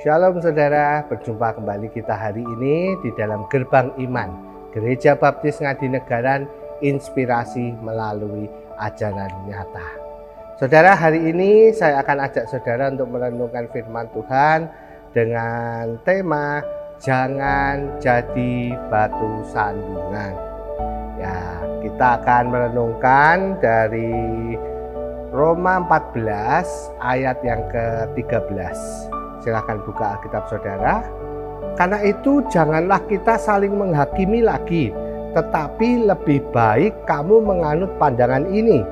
Shalom saudara, berjumpa kembali kita hari ini di dalam Gerbang Iman Gereja Baptis Ngadinegara, inspirasi melalui ajaran nyata. Saudara, hari ini saya akan ajak saudara untuk merenungkan firman Tuhan dengan tema Jangan Jadi Batu Sandungan. Ya, kita akan merenungkan dari Roma 14 ayat yang ke-13. Silakan buka Alkitab saudara. Karena itu janganlah kita saling menghakimi lagi, tetapi lebih baik kamu menganut pandangan ini.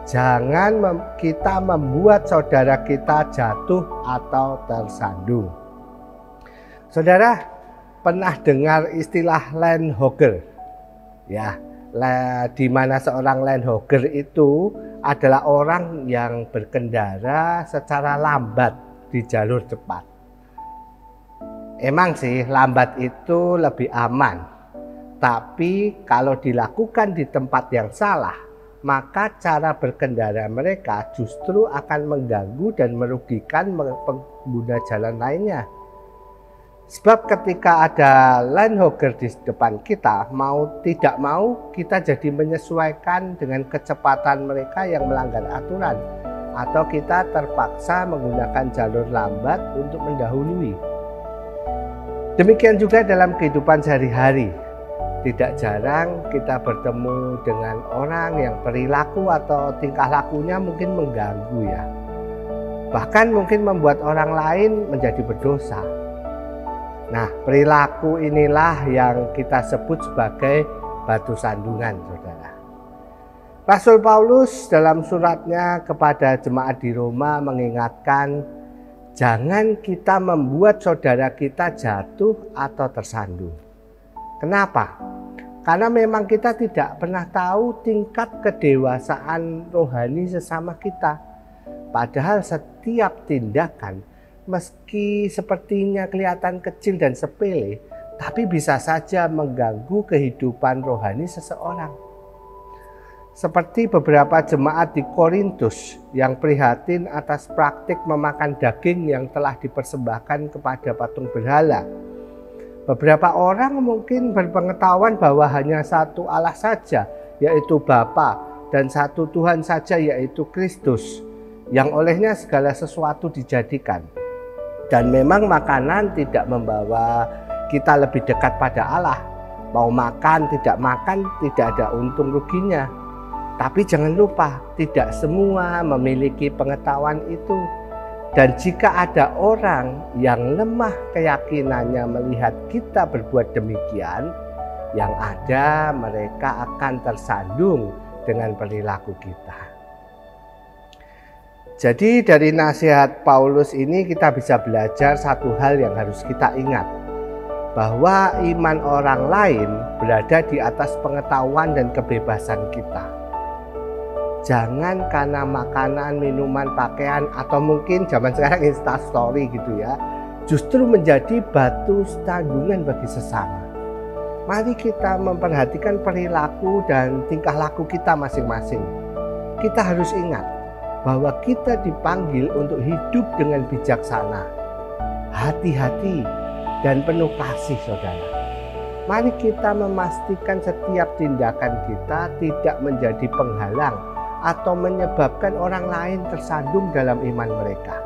Jangan kita membuat saudara kita jatuh atau tersandung. Saudara pernah dengar istilah land hogger? Ya, di mana seorang land hogger itu adalah orang yang berkendara secara lambat di jalur cepat. Emang sih lambat itu lebih aman, tapi kalau dilakukan di tempat yang salah, maka cara berkendara mereka justru akan mengganggu dan merugikan pengguna jalan lainnya. Sebab ketika ada land hogger di depan kita, mau tidak mau kita jadi menyesuaikan dengan kecepatan mereka yang melanggar aturan, atau kita terpaksa menggunakan jalur lambat untuk mendahului. Demikian juga dalam kehidupan sehari-hari. Tidak jarang kita bertemu dengan orang yang perilaku atau tingkah lakunya mungkin mengganggu ya. Bahkan mungkin membuat orang lain menjadi berdosa. Nah, perilaku inilah yang kita sebut sebagai batu sandungan, saudara. Rasul Paulus dalam suratnya kepada jemaat di Roma mengingatkan, jangan kita membuat saudara kita jatuh atau tersandung. Kenapa? Karena memang kita tidak pernah tahu tingkat kedewasaan rohani sesama kita. Padahal setiap tindakan, meski sepertinya kelihatan kecil dan sepele, tapi bisa saja mengganggu kehidupan rohani seseorang. Seperti beberapa jemaat di Korintus yang prihatin atas praktik memakan daging yang telah dipersembahkan kepada patung berhala. Beberapa orang mungkin berpengetahuan bahwa hanya satu Allah saja, yaitu Bapa, dan satu Tuhan saja, yaitu Kristus, yang olehnya segala sesuatu dijadikan. Dan memang makanan tidak membawa kita lebih dekat pada Allah. Mau makan, tidak makan, tidak ada untung ruginya. Tapi jangan lupa, tidak semua memiliki pengetahuan itu. Dan jika ada orang yang lemah keyakinannya melihat kita berbuat demikian, yang ada mereka akan tersandung dengan perilaku kita. Jadi dari nasihat Paulus ini kita bisa belajar satu hal yang harus kita ingat. Bahwa iman orang lain berada di atas pengetahuan dan kebebasan kita. Jangan karena makanan, minuman, pakaian, atau mungkin zaman sekarang Instastory gitu ya, justru menjadi batu sandungan bagi sesama. Mari kita memperhatikan perilaku dan tingkah laku kita masing-masing. Kita harus ingat bahwa kita dipanggil untuk hidup dengan bijaksana, hati-hati, dan penuh kasih, saudara. Mari kita memastikan setiap tindakan kita tidak menjadi penghalang atau menyebabkan orang lain tersandung dalam iman mereka.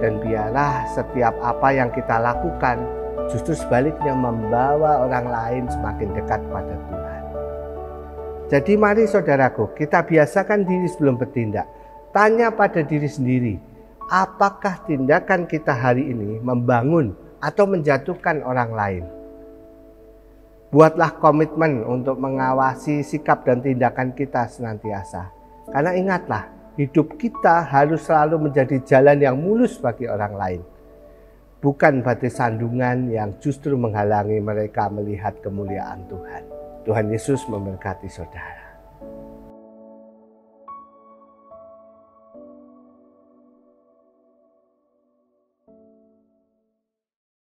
Dan biarlah setiap apa yang kita lakukan justru sebaliknya membawa orang lain semakin dekat pada Tuhan. Jadi mari saudaraku, kita biasakan diri sebelum bertindak. Tanya pada diri sendiri, apakah tindakan kita hari ini membangun atau menjatuhkan orang lain? Buatlah komitmen untuk mengawasi sikap dan tindakan kita senantiasa. Karena ingatlah, hidup kita harus selalu menjadi jalan yang mulus bagi orang lain. Bukan batu sandungan yang justru menghalangi mereka melihat kemuliaan Tuhan. Tuhan Yesus memberkati saudara.